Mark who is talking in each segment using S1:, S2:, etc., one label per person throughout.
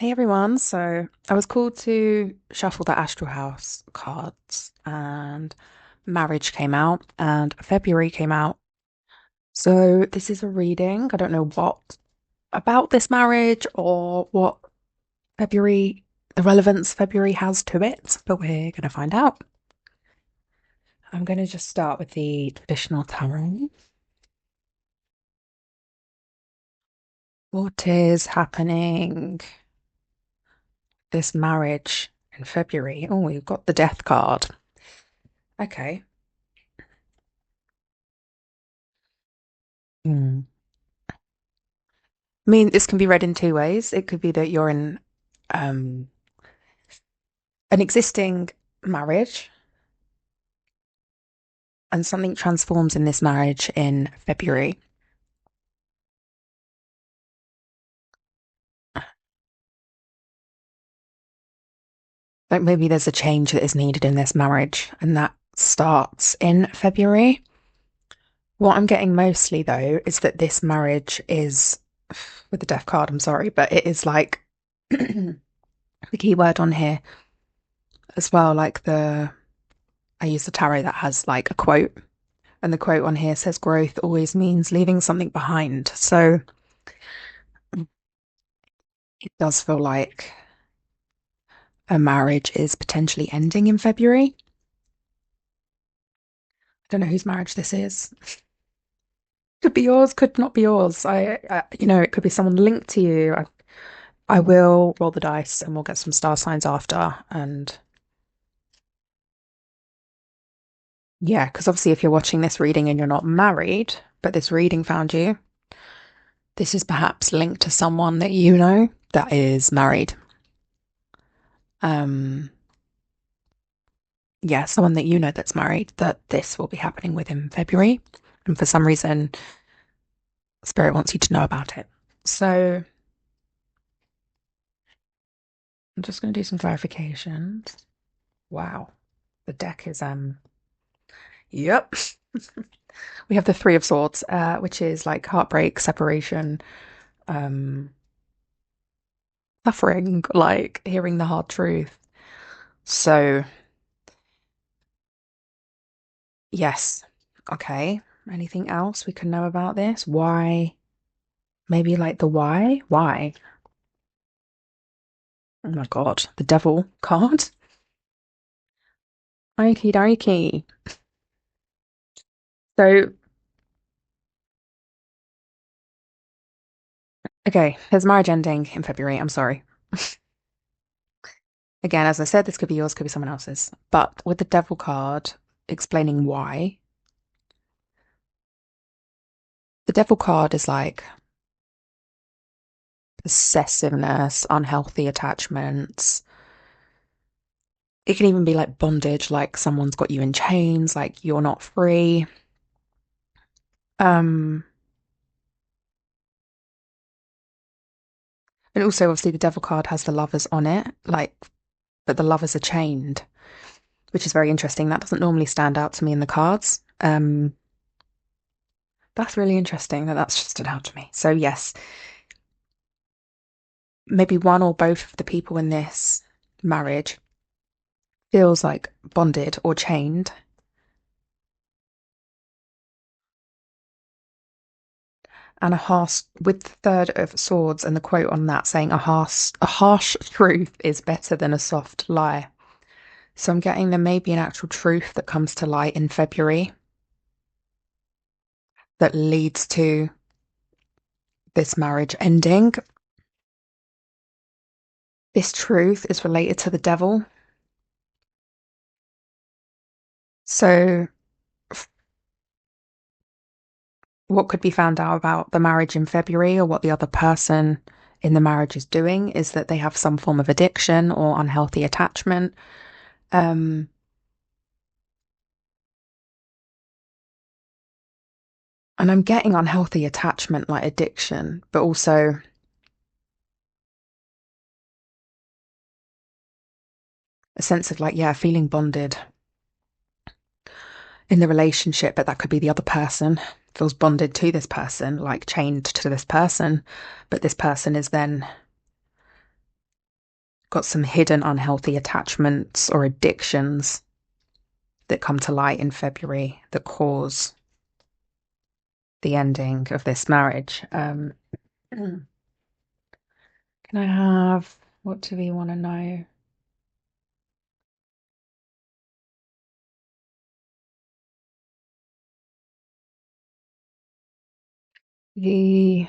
S1: Hey everyone, so I was called to shuffle the Astral House cards, and marriage came out, and February came out. So this is a reading. I don't know what about this marriage or what February, the relevance February has to it, but we're going to find out. I'm going to just start with the traditional tarot. What is happening this marriage in February? Oh, we've got the death card. Okay. Hmm. I mean, this can be read in two ways. It could be that you're in um, an existing marriage and something transforms in this marriage in February. Like maybe there's a change that is needed in this marriage, and that starts in February. What I'm getting mostly, though, is that this marriage is, with the death card, I'm sorry, but it is like the key word on here as well. I use the tarot that has like a quote. And the quote on here says growth always means leaving something behind. So it does feel like a marriage is potentially ending in February. I don't know whose marriage this is. Could be yours, could not be yours. It could be someone linked to you. I will roll the dice and we'll get some star signs after. And yeah, because obviously, if you're watching this reading and you're not married, but this reading found you, this is perhaps linked to someone that you know that is married. Um, yeah, someone that you know that's married, that this will be happening with in February. And for some reason, Spirit wants you to know about it. So I'm just going to do some clarifications. Wow. The deck is, yep. We have the Three of Swords, which is like heartbreak, separation, um, suffering, like hearing the hard truth. So, yes. Okay. Anything else we can know about this? Why? Maybe like the why? Why? Oh my God, the devil card. Okie dokie. So, okay, there's marriage ending in February. I'm sorry. Again, as I said, this could be yours, could be someone else's. But with the devil card explaining why, the devil card is like possessiveness, unhealthy attachments. It can even be like bondage, like someone's got you in chains, like you're not free. Um, and also obviously the devil card has the lovers on it, like, but the lovers are chained, which is very interesting. That doesn't normally stand out to me in the cards. That's really interesting that that's just stood out to me. So yes, maybe one or both of the people in this marriage feels like bonded or chained. And a harsh, with the Third of Swords and the quote on that saying a harsh truth is better than a soft lie. So I'm getting there may be an actual truth that comes to light in February that leads to this marriage ending. This truth is related to the devil. So what could be found out about the marriage in February or what the other person in the marriage is doing is that they have some form of addiction or unhealthy attachment. Um, and I'm getting unhealthy attachment like addiction, but also a sense of like, yeah, feeling bonded in the relationship, but that could be the other person feels bonded to this person, like chained to this person, but this person is then got some hidden unhealthy attachments or addictions that come to light in February that cause the ending of this marriage. Can I have, what do we want to know? The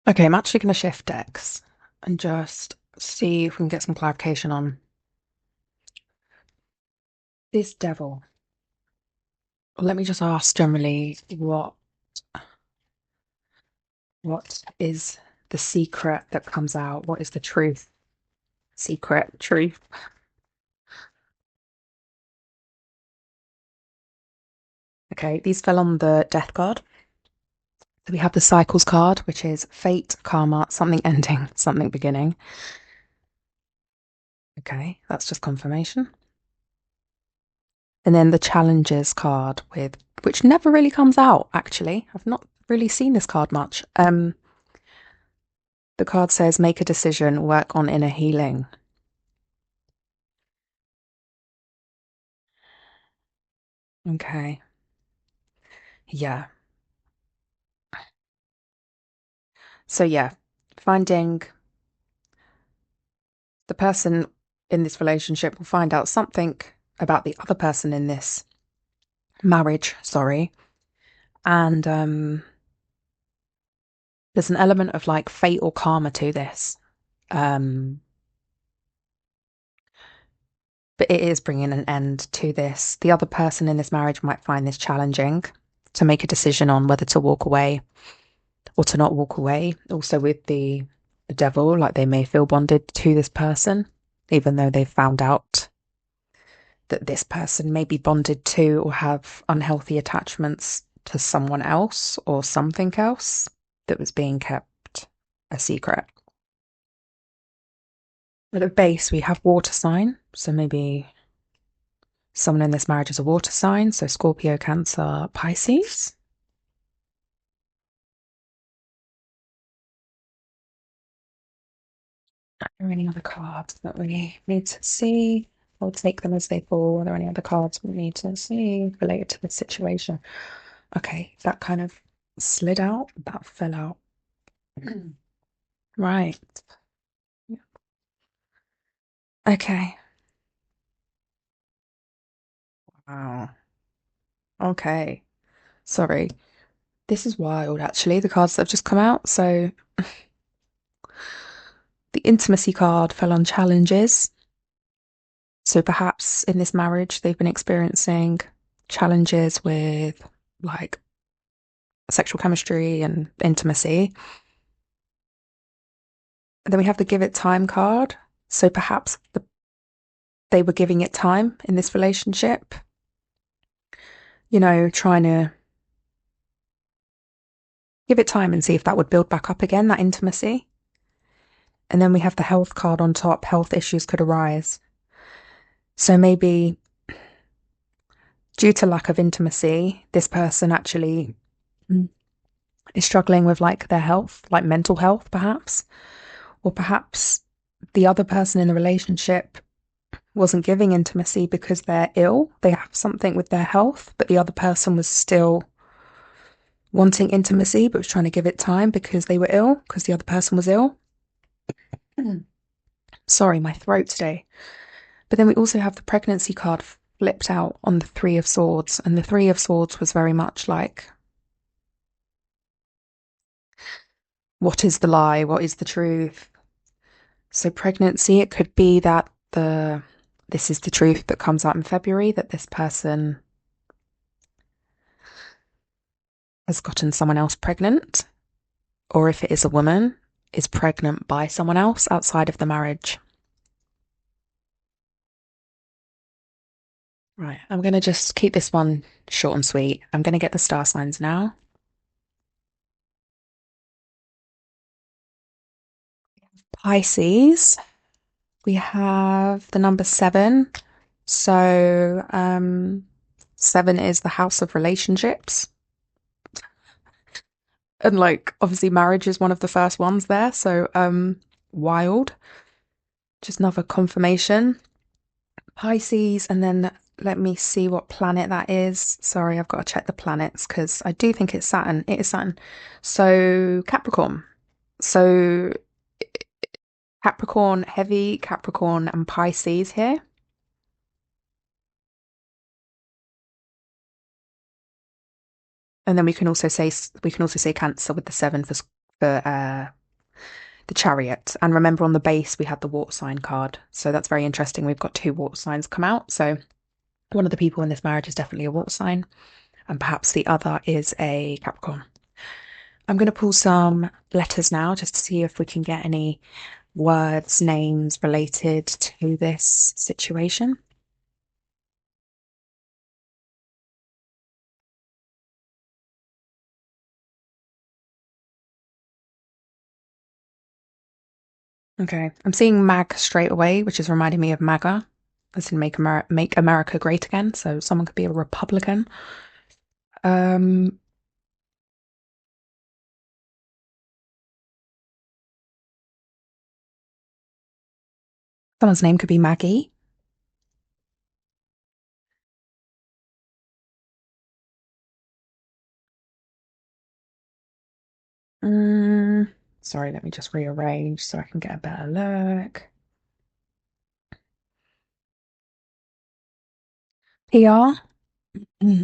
S1: Okay, I'm actually going to shift decks and just see if we can get some clarification on this devil. Let me just ask generally what is the secret that comes out? What is the truth? Secret, truth. Okay, these fell on the death card. So we have the cycles card, which is fate, karma, something ending, something beginning. Okay, that's just confirmation. And then the challenges card with which never really comes out, actually. I've not really seen this card much. The card says make a decision, work on inner healing. Okay. Yeah. So yeah, finding the person in this relationship will find out something about the other person in this marriage, sorry. And there's an element of like fate or karma to this. Um, but it is bringing an end to this. The other person in this marriage might find this challenging to make a decision on whether to walk away or to not walk away. Also, with the devil, like they may feel bonded to this person, even though they've found out that this person may be bonded to or have unhealthy attachments to someone else or something else that was being kept a secret. At the base, we have water sign, so maybe someone in this marriage is a water sign, so Scorpio, Cancer, Pisces. Are there any other cards that we need to see? I'll take them as they fall. Are there any other cards we need to see related to this situation? Okay, that kind of slid out, that fell out. Right. Okay. Wow. Okay. Sorry. This is wild, actually, the cards that have just come out. So the intimacy card fell on challenges. So perhaps in this marriage, they've been experiencing challenges with like sexual chemistry and intimacy. And then we have the give it time card. So perhaps they were giving it time in this relationship, trying to give it time and see if that would build back up again, that intimacy. And then we have the health card on top. Health issues could arise. So maybe due to lack of intimacy, this person actually is struggling with like their health, like mental health, perhaps. Or perhaps the other person in the relationship wasn't giving intimacy because they're ill. They have something with their health, but the other person was still wanting intimacy, but was trying to give it time because they were ill, because the other person was ill. Sorry, my throat today. But then we also have the pregnancy card flipped out on the Three of Swords, and the Three of Swords was very much like, what is the lie? What is the truth? So pregnancy, it could be that this is the truth that comes out in February, that this person has gotten someone else pregnant, or if it is a woman, is pregnant by someone else outside of the marriage. Right, I'm going to just keep this one short and sweet. I'm going to get the star signs now. Pisces, we have the number 7. So, 7 is the house of relationships. And like obviously marriage is one of the first ones there, so wild. Just another confirmation. Pisces, and then let me see what planet that is. Sorry, I've got to check the planets because I do think it's Saturn. It is Saturn. So Capricorn. So Capricorn, heavy Capricorn and Pisces here. And then we can also say Cancer with the seven for the Chariot. And remember on the base we had the water sign card. So that's very interesting. We've got two water signs come out. So one of the people in this marriage is definitely a water sign, and perhaps the other is a Capricorn. I'm going to pull some letters now just to see if we can get any words, names related to this situation. Okay, I'm seeing MAG straight away, which is reminding me of MAGA, as in make America great again. So someone could be a Republican. Um, Someone's name could be Maggie. Mm, Sorry, let me just rearrange so I can get a better look. PR,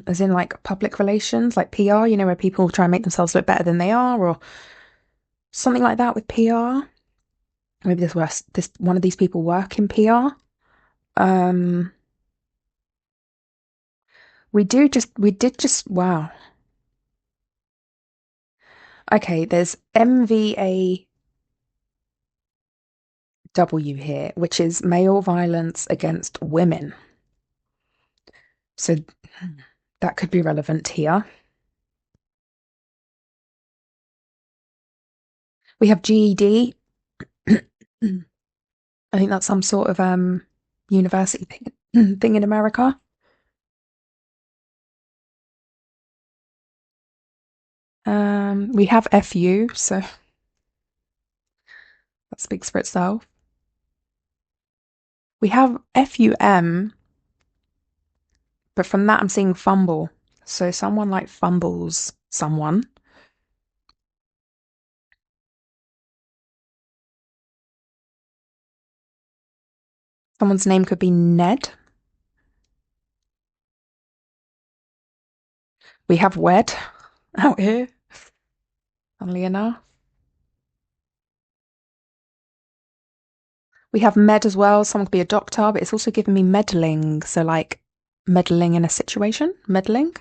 S1: as in like public relations, like PR, where people try and make themselves look better than they are, or something like that with PR. Maybe this one of these people work in PR. Um, we did just wow. Okay, there's MVAW here, which is male violence against women. So that could be relevant here. We have GED. I think that's some sort of university thing in America. We have FU, so that speaks for itself. We have FUM, but from that I'm seeing fumble. So someone like fumbles someone. Someone's name could be Ned. We have Wed out here, funnily enough. We have Med as well. Someone could be a doctor, but it's also giving me meddling. So like meddling in a situation, meddling.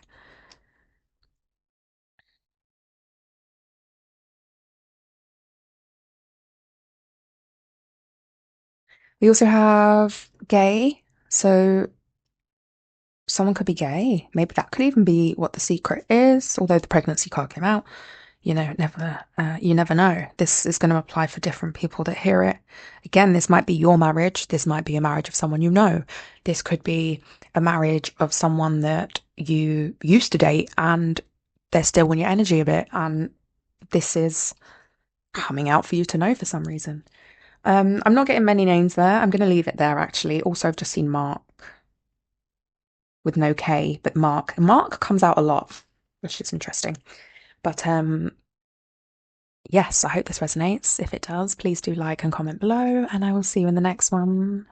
S1: We also have gay. So someone could be gay. Maybe that could even be what the secret is, although the pregnancy card came out. You never know. This is going to apply for different people that hear it. Again, this might be your marriage. This might be a marriage of someone you know. This could be a marriage of someone that you used to date and they're still in your energy a bit. And this is coming out for you to know for some reason. I'm not getting many names there. I'm going to leave it there actually. Also, I've just seen Mark with no K, but Mark. Mark comes out a lot, which is interesting. But yes, I hope this resonates. If it does, please do like and comment below, and I will see you in the next one.